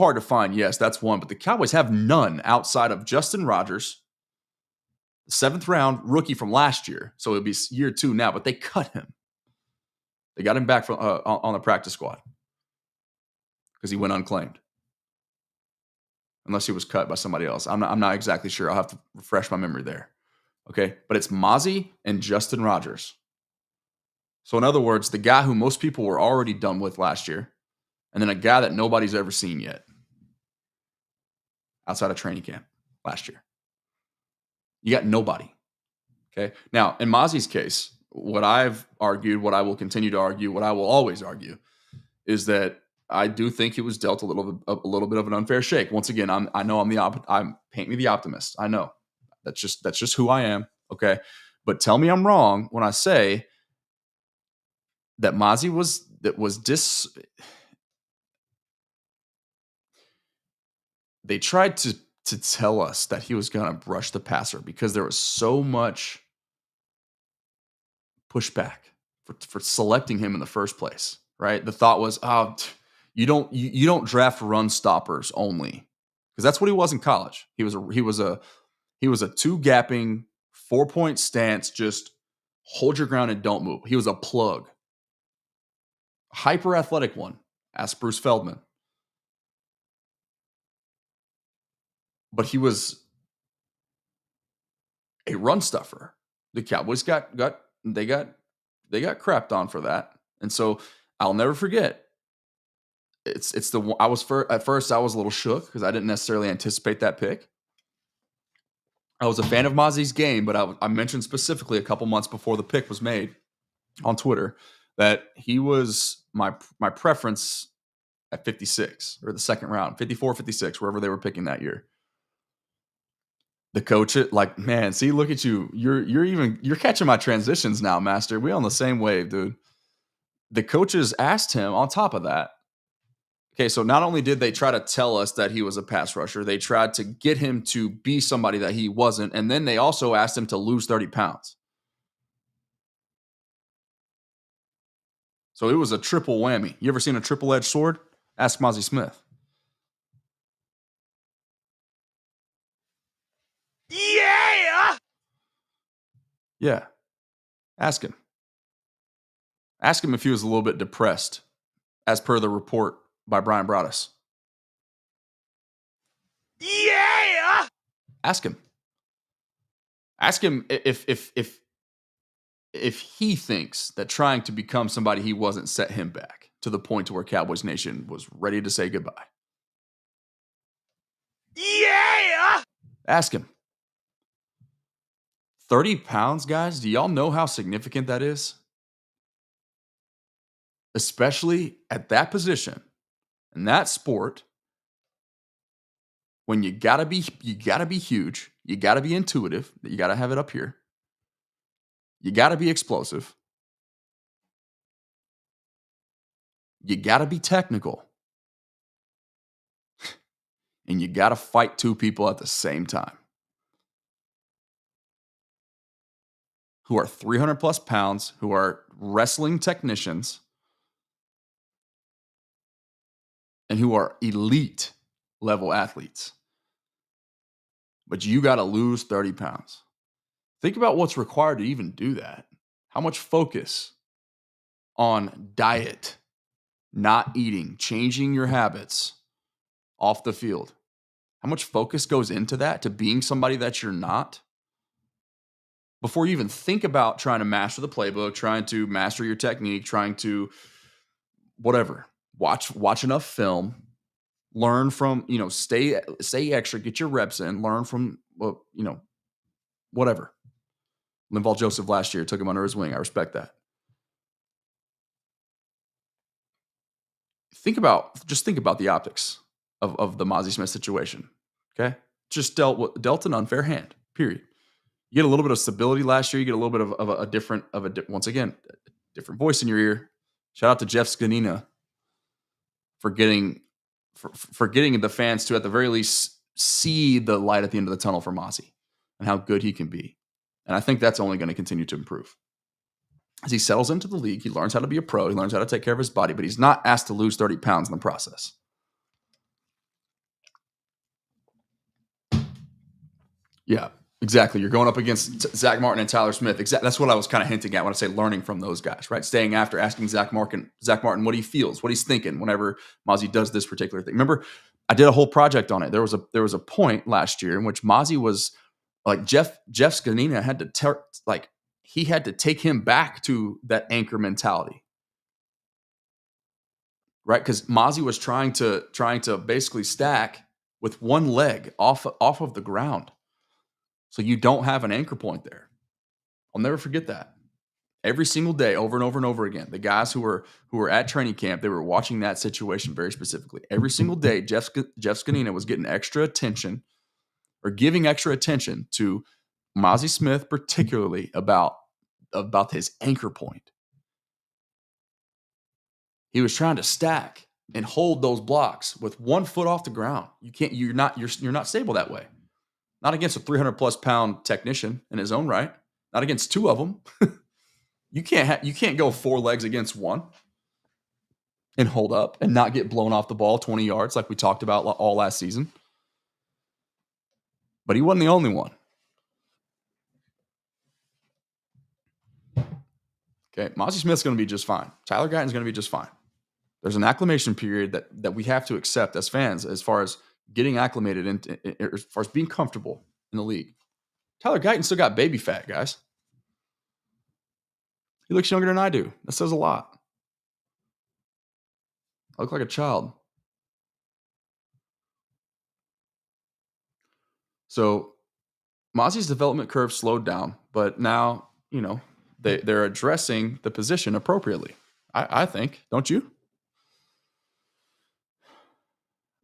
hard to find. Yes, that's one. But the Cowboys have none outside of Justin Rogers, the 7th round rookie from last year. So it'll be year 2 now, but they cut him. They got him back from on the practice squad because he went unclaimed. Unless he was cut by somebody else. I'm not exactly sure. I'll have to refresh my memory there. Okay. But it's Mozzie and Justin Rogers. So in other words, the guy who most people were already done with last year, and then a guy that nobody's ever seen yet outside of training camp last year. You got nobody. Okay. Now, in Mozzie's case, what I've argued, what I will continue to argue, what I will always argue is that I do think he was dealt a little bit of an unfair shake. Once again, I'm paint me the optimist. I know that's just who I am. Okay. But tell me I'm wrong when I say that Mozzie they tried to tell us that he was going to brush the passer because there was so much pushback for selecting him in the first place, right? The thought was, you don't draft run stoppers only, because that's what he was in college. He was a 2-gapping 4-point stance, just hold your ground and don't move. He was a plug, hyper athletic one. Ask Bruce Feldman. But he was a run stuffer. The Cowboys got crapped on for that, and so I'll never forget. It's the one at first I was a little shook because I didn't necessarily anticipate that pick. I was a fan of Mozzie's game, but I mentioned specifically a couple months before the pick was made on Twitter that he was my preference at 56 or the second round, 54, 56, wherever they were picking that year. The coach, man, see, look at you. You're catching my transitions now, Master. We on the same wave, dude. The coaches asked him on top of that. Okay, so not only did they try to tell us that he was a pass rusher, they tried to get him to be somebody that he wasn't, and then they also asked him to lose 30 pounds. So it was a triple whammy. You ever seen a triple-edged sword? Ask Mozzie Smith. Yeah! Yeah. Ask him. Ask him if he was a little bit depressed, as per the report by Brian Broaddus. Yeah! Ask him. Ask him if he thinks that trying to become somebody he wasn't set him back to the point to where Cowboys Nation was ready to say goodbye. Yeah! Ask him. 30 pounds, guys. Do y'all know how significant that is? Especially at that position, in that sport, when you gotta be huge, you gotta be intuitive, you gotta have it up here. You gotta be explosive. You gotta be technical. And you gotta fight 2 people at the same time who are 300 plus pounds, who are wrestling technicians, and who are elite level athletes. But you got to lose 30 pounds. Think about what's required to even do that. How much focus on diet, not eating, changing your habits off the field. How much focus goes into that, to being somebody that you're not? Before you even think about trying to master the playbook, trying to master your technique, trying to whatever, watch enough film, learn from, stay extra, get your reps in, learn from, whatever. Linval Joseph last year took him under his wing. I respect that. Think about the optics of the Mozzie Smith situation. Okay. Just dealt an unfair hand, period. You get a little bit of stability last year. You get a little bit of a different voice in your ear. Shout out to Jeff Scanina for getting the fans to, at the very least, see the light at the end of the tunnel for Mozzie and how good he can be. And I think that's only going to continue to improve. As he settles into the league, he learns how to be a pro. He learns how to take care of his body, but he's not asked to lose 30 pounds in the process. Yeah, exactly. You're going up against Zach Martin and Tyler Smith. That's what I was kind of hinting at when I say learning from those guys, right? Staying after, asking Zach Martin what he feels, what he's thinking whenever Mozzie does this particular thing. Remember, I did a whole project on it. There was a point last year in which Mozzie was like Jeff Scanina had to he had to take him back to that anchor mentality, right? Because Mozzie was trying to basically stack with one leg off of the ground. So you don't have an anchor point there. I'll never forget that. Every single day, over and over and over again, the guys who were at training camp, they were watching that situation very specifically. Every single day, Jeff Scanina was getting extra attention or giving extra attention to Mozzie Smith, particularly about his anchor point. He was trying to stack and hold those blocks with 1 foot off the ground. You're not stable that way. Not against a 300+ pound technician in his own right. Not against two of them. You can't go 4 legs against one and hold up and not get blown off the ball 20 yards like we talked about all last season. But he wasn't the only one. Okay, Mozzie Smith's going to be just fine. Tyler Guyton's going to be just fine. There's an acclimation period that we have to accept as fans as far as getting acclimated as far as being comfortable in the league. Tyler Guyton still got baby fat, guys. He looks younger than I do. That says a lot. I look like a child. So Mozzie's development curve slowed down, but now, they're addressing the position appropriately. I think, don't you?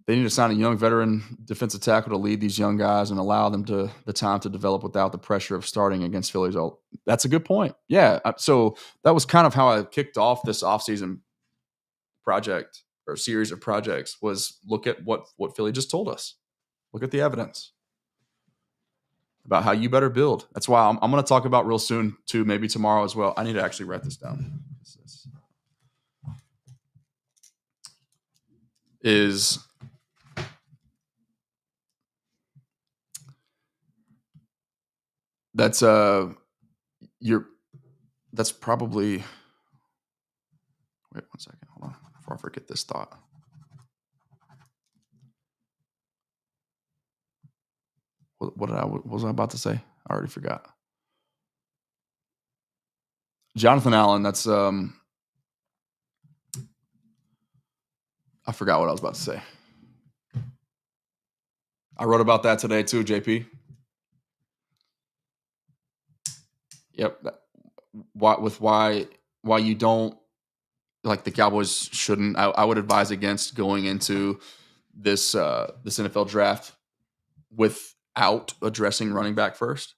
They need to sign a young veteran defensive tackle to lead these young guys and allow them the time to develop without the pressure of starting against Phillies. Oh, that's a good point. Yeah. So that was kind of how I kicked off this offseason project or series of projects was look at what Philly just told us. Look at the evidence about how you better build. That's why I'm going to talk about real soon too, maybe tomorrow as well. I need to actually write this down. That's probably, wait 1 second, hold on, before I forget this thought. What was I about to say? I already forgot. Jonathan Allen, that's I forgot what I was about to say. I wrote about that today too, JP. Yep. Why you don't, like, the Cowboys shouldn't. I would advise against going into this NFL draft without addressing running back first.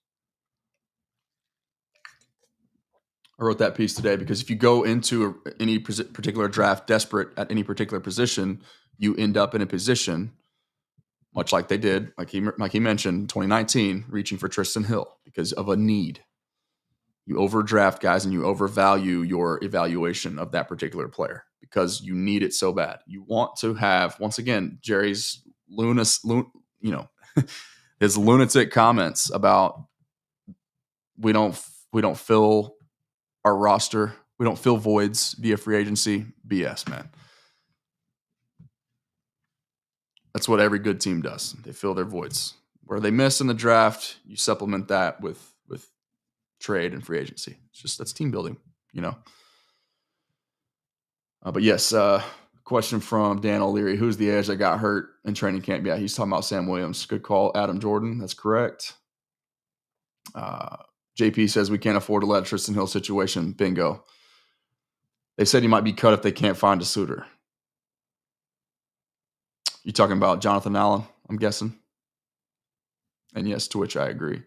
I wrote that piece today because if you go into any particular draft desperate at any particular position, you end up in a position much like they did, like he mentioned, 2019, reaching for Tristan Hill because of a need. You overdraft guys and you overvalue your evaluation of that particular player because you need it so bad. You want to have, once again, Jerry's his lunatic comments about we don't fill our roster, we don't fill voids via free agency. BS, man. That's what every good team does. They fill their voids. Where they miss in the draft, you supplement that with trade and free agency. That's team building, But yes, question from Dan O'Leary. Who's the edge that got hurt in training camp? Yeah, he's talking about Sam Williams. Good call. Adam Jordan. That's correct. JP says we can't afford to let Tristan Hill situation. Bingo. They said he might be cut if they can't find a suitor. You talking about Jonathan Allen, I'm guessing? And yes, to which I agree.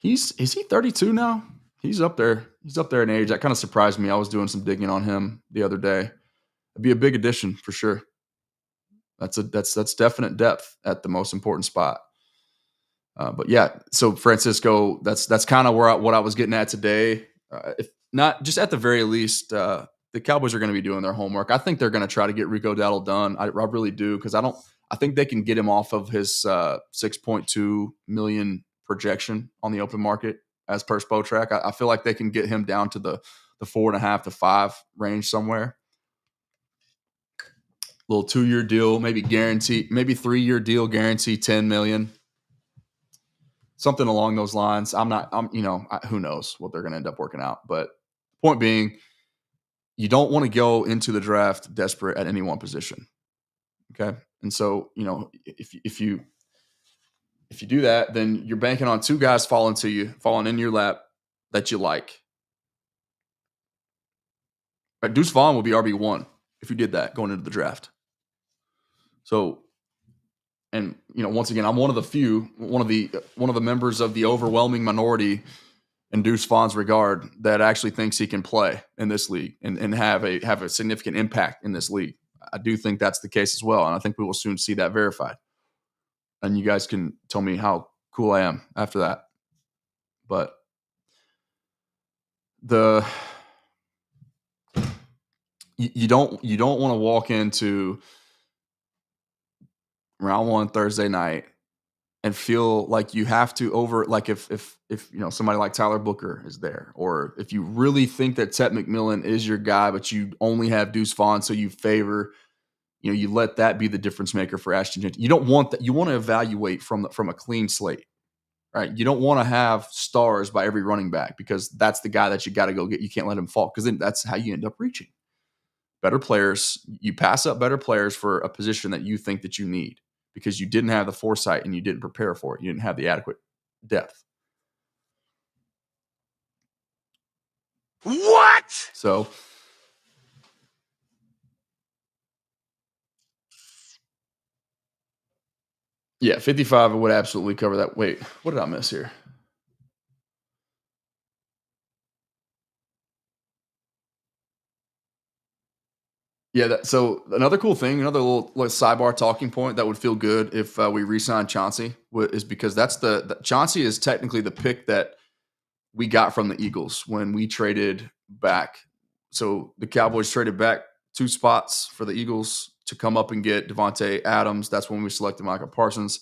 Is he 32 now? He's up there. He's up there in age. That kind of surprised me. I was doing some digging on him the other day. It'd be a big addition for sure. That's definite depth at the most important spot. But yeah, so Francisco, that's kind of what I was getting at today. If not, just at the very least, the Cowboys are going to be doing their homework. I think they're going to try to get Rico Dowdle done. I really do, because I think they can get him off of his $6.2 million projection on the open market as per Spotrac. I feel like they can get him down to the 4.5 to 5 range somewhere. Little 2-year deal, maybe 3-year deal, guarantee 10 million. Something along those lines. Who knows what they're going to end up working out. But point being, you don't want to go into the draft desperate at any one position. Okay. And so, if you do that, then you're banking on 2 guys falling in your lap that you like. Right, Deuce Vaughn will be RB1 if you did that going into the draft. So, and once again, I'm one of the members of the overwhelming minority in Deuce Vaughn's regard that actually thinks he can play in this league and have a significant impact in this league. I do think that's the case as well, and I think we will soon see that verified. And you guys can tell me how cool I am after that. But you don't want to walk into round 1 Thursday night and feel like you have to if somebody like Tyler Booker is there, or if you really think that Tet McMillan is your guy, but you only have Deuce Vaughn, so you favor, you let that be the difference maker for Ashton Jenkins. You don't want that. You want to evaluate from a clean slate, right? You don't want to have stars by every running back, because that's the guy that you got to go get. You can't let him fall, because then that's how you end up reaching better players. You pass up better players for a position that you think that you need, because you didn't have the foresight and you didn't prepare for it. You didn't have the adequate depth. What? So, yeah, 55 would absolutely cover that. Wait, what did I miss here? Yeah, so another cool thing, another little sidebar talking point that would feel good if we re-sign Chauncey is because Chauncey is technically the pick that we got from the Eagles when we traded back. So the Cowboys traded back 2 spots for the Eagles to come up and get Devontae Adams. That's when we selected Michael Parsons.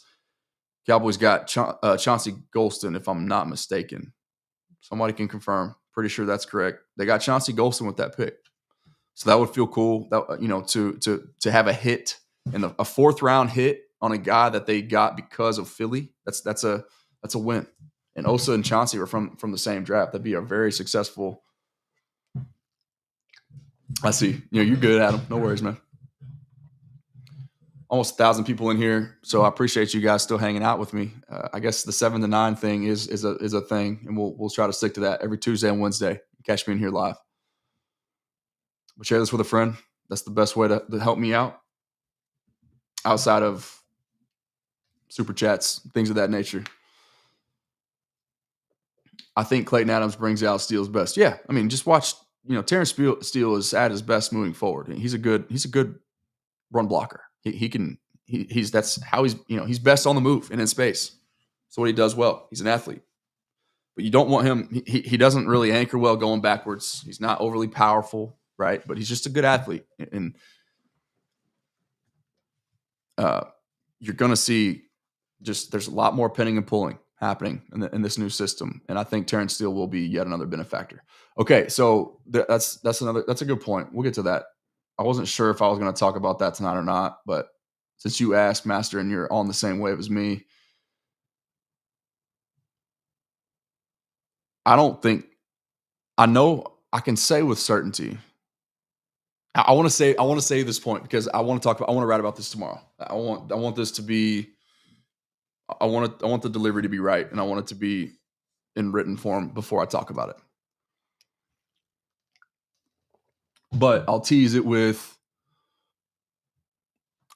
Cowboys got Chauncey Golston, if I'm not mistaken. Somebody can confirm. Pretty sure that's correct. They got Chauncey Golston with that pick. So that would feel cool. That to have a hit and a 4th round hit on a guy that they got because of Philly. That's a win. And Osa and Chauncey were from the same draft. That'd be a very successful. I see. You're good, Adam. No worries, man. Almost 1,000 people in here, so I appreciate you guys still hanging out with me. I guess the 7 to 9 thing is a thing, and we'll try to stick to that every Tuesday and Wednesday. Catch me in here live. But share this with a friend. That's the best way to help me out, outside of super chats, things of that nature. I think Clayton Adams brings out Steele's best. Yeah, I mean, just watch. Terrence Steele is at his best moving forward. He's a good run blocker. That's how he's best on the move and in space. That's what he does well. He's an athlete. But you don't want him. He doesn't really anchor well going backwards. He's not overly powerful, right? But he's just a good athlete, and you're going to see there's a lot more pinning and pulling happening in this new system, and I think Terrence Steele will be yet another benefactor. Okay, so that's a good point. We'll get to that. I wasn't sure if I was going to talk about that tonight or not, but since you asked, Master, and you're on the same wave as me, I know I can say with certainty. I want to say this point because I want to write about this tomorrow. I want this to be. I want the delivery to be right, and I want it to be in written form before I talk about it. But I'll tease it with,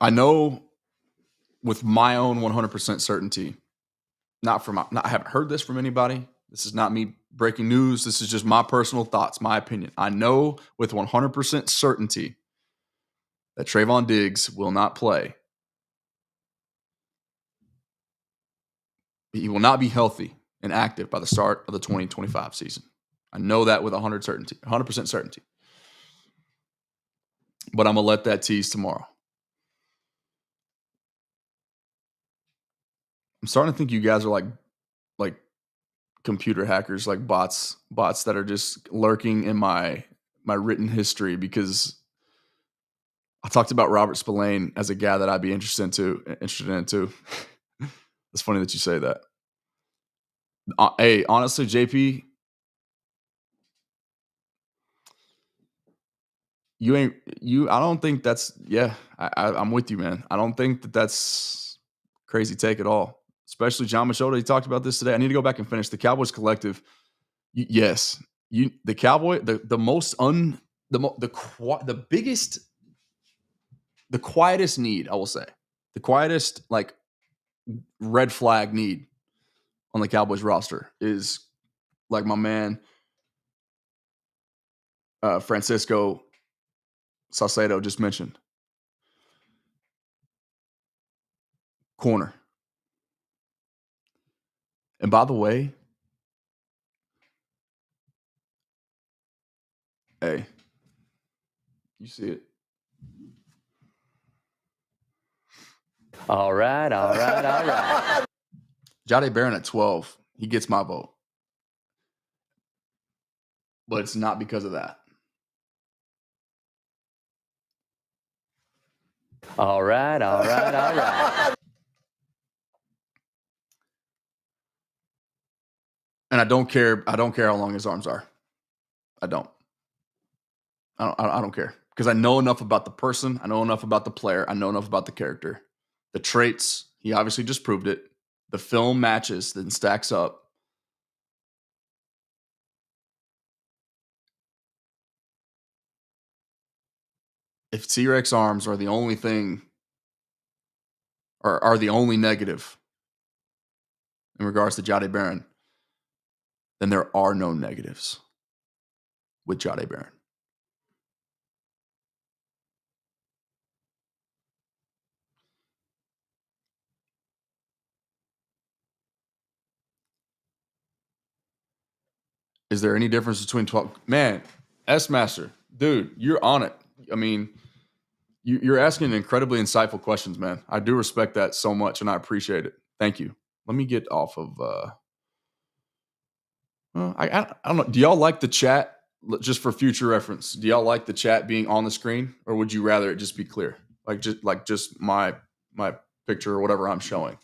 I know with my own 100% certainty, I haven't heard this from anybody. This is not me breaking news. This is just my personal thoughts, my opinion. I know with 100% certainty that Trayvon Diggs will not play. He will not be healthy and active by the start of the 2025 season. I know that with 100% certainty. But I'm going to let that tease tomorrow. I'm starting to think you guys are like like computer hackers, like bots that are just lurking in my written history because I talked about Robert Spillane as a guy that I'd be interested in too. It's funny that you say that. Hey, honestly, JP, you ain't you. I don't think that's yeah. I'm with you, man. I don't think that that's crazy take at all. Especially John Machota. He talked about this today. I need to go back and finish the Cowboys collective. Yes, the Cowboy the most the biggest the quietest need I will say the quietest like red flag need on the Cowboys roster is like my man Francisco Salcedo just mentioned corner. And by the way, hey, you see it. All right. Jahdae Barron at 12, he gets my vote. But it's not because of that. All right. And I don't care how long his arms are. I don't care because I know enough about the person, I know enough about the player, I know enough about the character. The traits, he obviously just proved it. The film matches, then stacks up. If T-Rex arms are the only thing or are the only negative in regards to Jahdae Barron, then there are no negatives with Jahdae Barron. Is there any difference between 12? Man, S Master, dude, you're on it. I mean, you're asking incredibly insightful questions, man. I do respect that so much, and I appreciate it. Thank you. Let me get off of. I don't know. Do y'all like the chat? Just for future reference, do y'all like the chat being on the screen, or would you rather it just be clear, like just my picture or whatever I'm showing?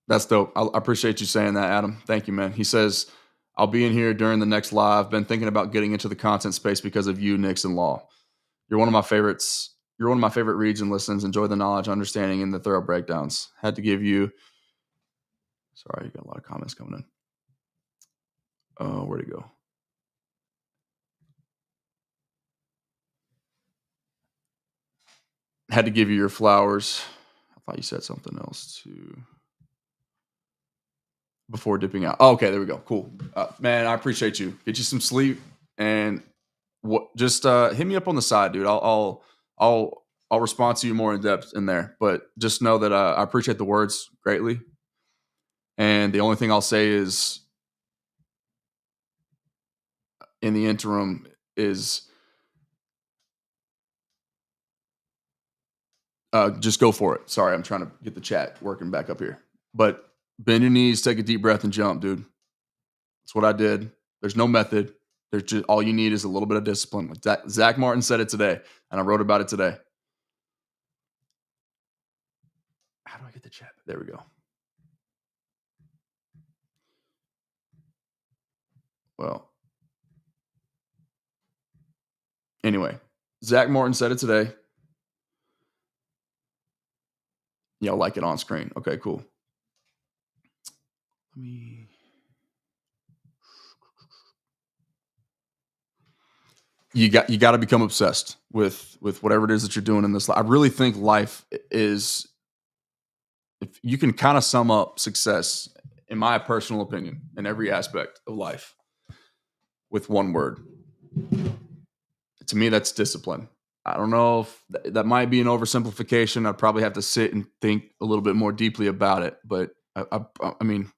That's dope. I appreciate you saying that, Adam. Thank you, man. He says, I'll be in here during the next live. Been thinking about getting into the content space because of you, Nix and Law. You're one of my favorites. You're one of my favorite reads and listens. Enjoy the knowledge, understanding, and the thorough breakdowns. Had to give you. Sorry, you got a lot of comments coming in. Oh, where'd it go? Had to give you your flowers. I thought you said something else too. Before dipping out. Oh, okay, there we go. Cool. Man, I appreciate you. Get you some sleep and what just hit me up on the side, dude. I'll respond to you more in depth in there. But just know that I appreciate the words greatly. And the only thing I'll say is in the interim is just go for it. Sorry, I'm trying to get the chat working back up here. But bend your knees, take a deep breath, and jump, dude. That's what I did. There's no method. There's just all you need is a little bit of discipline. Like Zach Martin said it today, and I wrote about it today. How do I get the chat? There we go. Well, anyway, Zach Martin said it today. Y'all like it on screen. Okay, cool. Let me. You got to become obsessed with whatever it is that you're doing in this life. I really think life is, if you can kind of sum up success, in my personal opinion, in every aspect of life with one word. To me, that's discipline. I don't know if that might be an oversimplification. I'd probably have to sit and think a little bit more deeply about it. But I mean,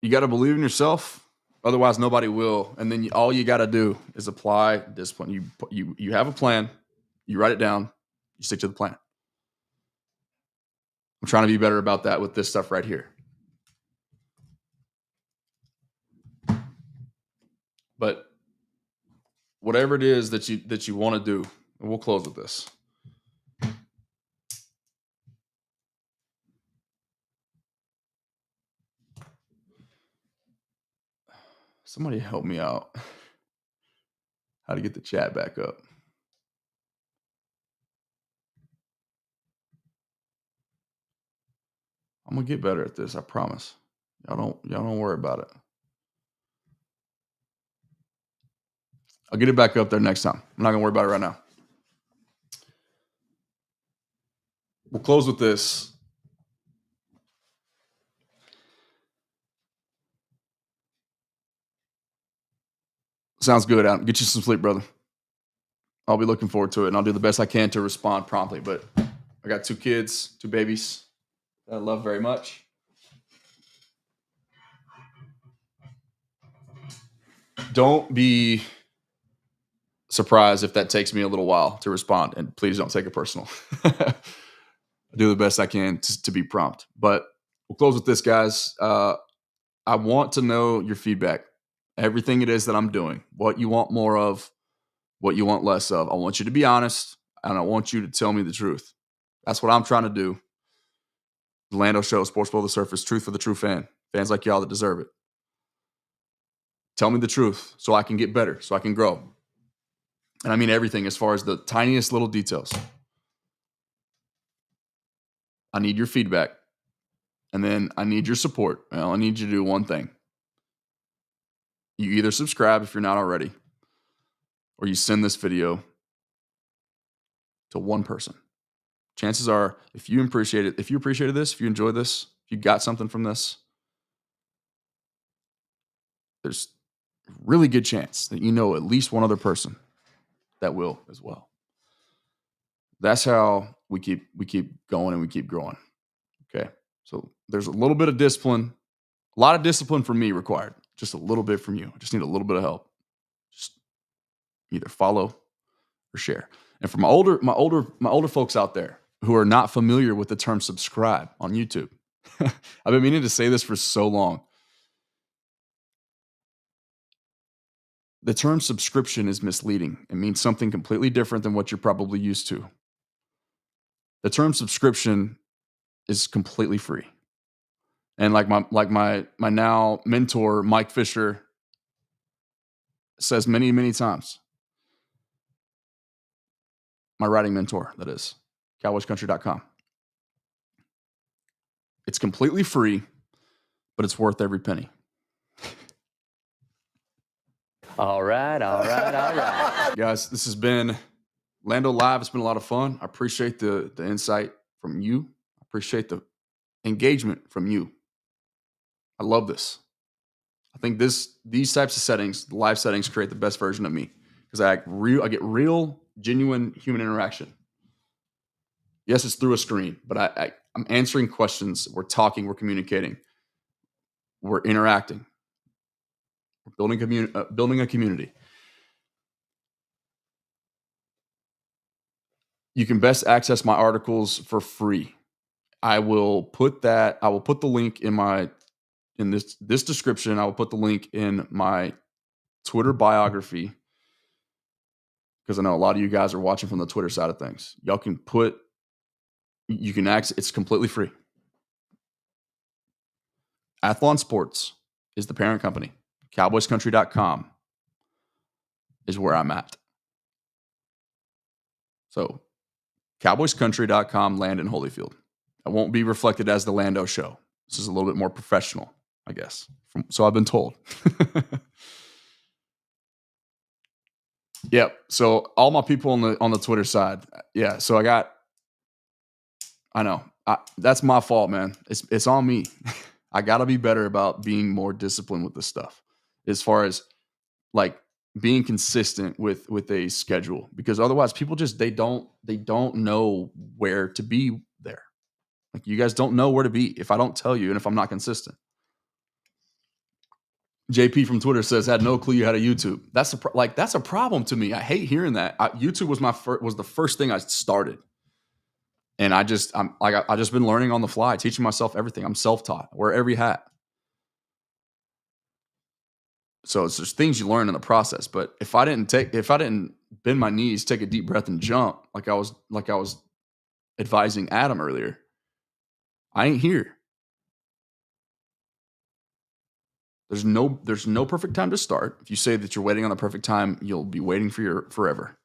you got to believe in yourself. Otherwise, nobody will. And then all you got to do is apply discipline. You have a plan. You write it down. You stick to the plan. I'm trying to be better about that with this stuff right here. But whatever it is that you want to do, and we'll close with this. Somebody help me out. How to get the chat back up. I'm gonna get better at this, I promise. Y'all don't worry about it. I'll get it back up there next time. I'm not gonna worry about it right now. We'll close with this. Sounds good, Adam. Get you some sleep, brother. I'll be looking forward to it, and I'll do the best I can to respond promptly. But I got 2 kids, 2 babies that I love very much. Don't be surprised if that takes me a little while to respond, and please don't take it personal. I do the best I can to be prompt. But we'll close with this, guys. I want to know your feedback. Everything it is that I'm doing, what you want more of, what you want less of. I want you to be honest, and I want you to tell me the truth. That's what I'm trying to do. The Lando Show, Sports Below the Surface, truth for the true fan. Fans like y'all that deserve it. Tell me the truth so I can get better, so I can grow. And I mean everything as far as the tiniest little details. I need your feedback. And then I need your support. Well, I need you to do one thing. You either subscribe if you're not already, or you send this video to one person. Chances are, if you appreciated this, if you enjoyed this, if you got something from this, there's a really good chance that you know at least one other person that will as well. That's how we keep going and we keep growing. Okay. So there's a little bit of discipline, a lot of discipline from me required, just a little bit from you. I just need a little bit of help. Just either follow or share. And for my older folks out there who are not familiar with the term subscribe on YouTube, I've been meaning to say this for so long. The term subscription is misleading. It means something completely different than what you're probably used to. The term subscription is completely free. And like my now mentor, Mike Fisher, says many, many times, my writing mentor, that is, cowboyscountry.com. It's completely free, but it's worth every penny. All right. Guys, this has been Lando Live. It's been a lot of fun. I appreciate the insight from you. I appreciate the engagement from you. I love this. I think these types of settings, the live settings, create the best version of me because I get real, genuine human interaction. Yes, it's through a screen, but I'm answering questions. We're talking. We're communicating. We're interacting. We're building a community. You can best access my articles for free. I will put the link in this description. I will put the link in my Twitter biography because I know a lot of you guys are watching from the Twitter side of things. You can access, it's completely free. Athlon Sports is the parent company. CowboysCountry.com is where I'm at. So CowboysCountry.com, Landon Holyfield. I won't be reflected as the Lando Show. This is a little bit more professional, I guess. So I've been told. Yep. So all my people on the Twitter side. Yeah. So I know. That's my fault, man. It's on me. I got to be better about being more disciplined with this stuff as far as like being consistent with a schedule, because otherwise people just, they don't know where to be there. Like, you guys don't know where to be if I don't tell you and if I'm not consistent. JP from Twitter says, "Had no clue you had a YouTube." That's that's a problem to me. I hate hearing that. YouTube was was the first thing I started, and I just been learning on the fly, teaching myself everything. I'm self taught. Wear every hat. So it's just things you learn in the process. But if I didn't bend my knees, take a deep breath, and jump like I was advising Adam earlier, I ain't here. There's no perfect time to start. If you say that you're waiting on the perfect time, you'll be waiting for your forever.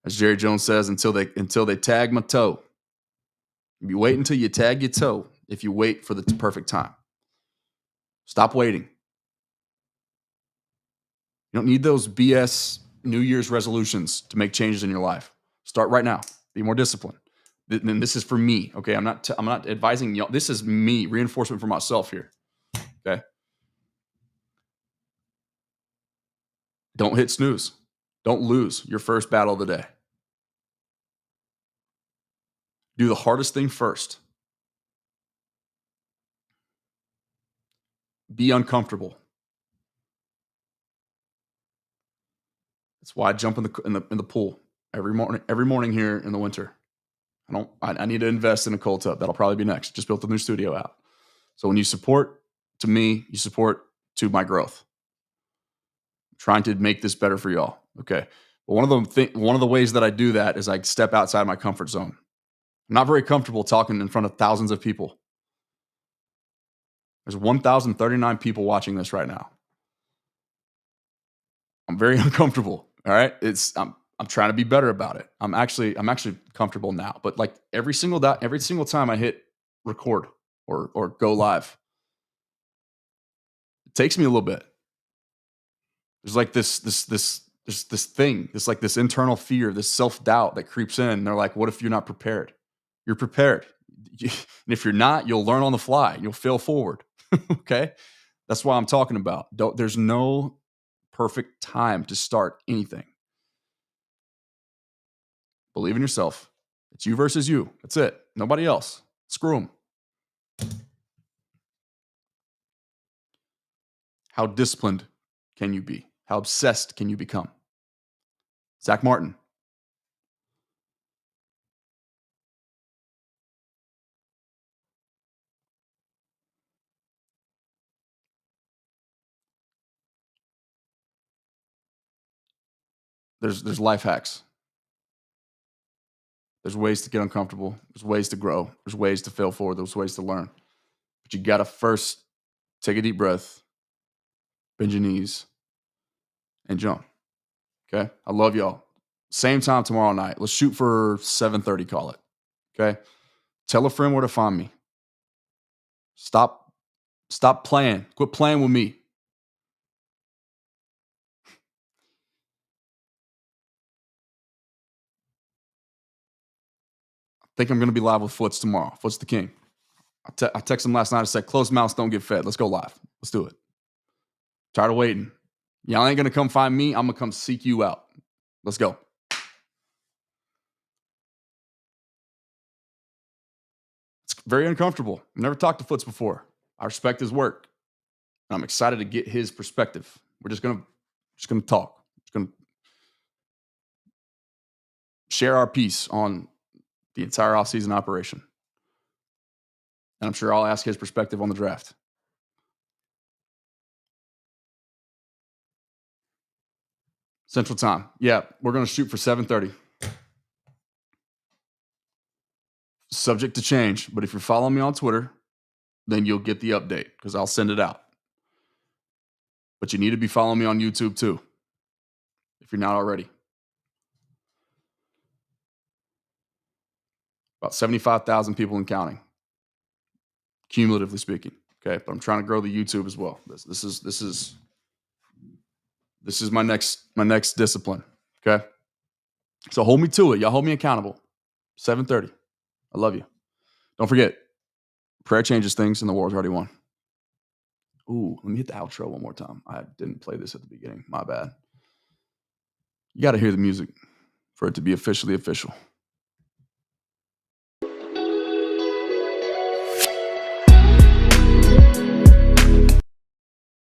As Jerry Jones says, until they tag my toe. You wait until you tag your toe if you wait for the perfect time. Stop waiting. You don't need those BS New Year's resolutions to make changes in your life. Start right now. Be more disciplined. And this is for me. Okay, I'm not advising y'all. This is me, reinforcement for myself here. Okay, don't hit snooze. Don't lose your first battle of the day. Do the hardest thing first. Be uncomfortable. That's why I jump in the pool every morning here in the winter. I need to invest in a cold tub. That'll probably be next. Just built a new studio out. So when you support to me, you support to my growth. I'm trying to make this better for y'all. Okay. But one of the ways that I do that is I step outside my comfort zone. I'm not very comfortable talking in front of thousands of people. There's 1,039 people watching this right now. I'm very uncomfortable. All right. I'm trying to be better about it. I'm actually comfortable now. But like every single time I hit record or go live, it takes me a little bit. There's like this internal fear, this self-doubt that creeps in. And they're like, what if you're not prepared? You're prepared. And if you're not, you'll learn on the fly. You'll fail forward. Okay. That's why I'm talking about. There's no perfect time to start anything. Believe in yourself. It's you versus you. That's it. Nobody else. Screw them. How disciplined can you be? How obsessed can you become? Zach Martin. There's life hacks. There's ways to get uncomfortable. There's ways to grow. There's ways to fail forward. There's ways to learn. But you got to first take a deep breath, bend your knees, and jump. Okay? I love y'all. Same time tomorrow night. Let's shoot for 7:30, call it. Okay? Tell a friend where to find me. Stop playing. Quit playing with me. I think I'm going to be live with Foots tomorrow. Foots the King. I texted him last night. I said, closed mouths don't get fed. Let's go live. Let's do it. Tired of waiting. Y'all ain't going to come find me. I'm going to come seek you out. Let's go. It's very uncomfortable. I've never talked to Foots before. I respect his work. And I'm excited to get his perspective. We're just going to talk. Just going to share our piece on the entire offseason operation. And I'm sure I'll ask his perspective on the draft. Central Time. Yeah, we're going to shoot for 7:30. Subject to change, but if you're following me on Twitter, then you'll get the update because I'll send it out. But you need to be following me on YouTube too, if you're not already. About 75,000 people and counting, cumulatively speaking. Okay, but I'm trying to grow the YouTube as well. This is my next discipline. Okay, so hold me to it. Y'all hold me accountable. 7:30. I love you. Don't forget, prayer changes things, and the war's already won. Ooh, let me hit the outro one more time. I didn't play this at the beginning. My bad. You got to hear the music for it to be officially official.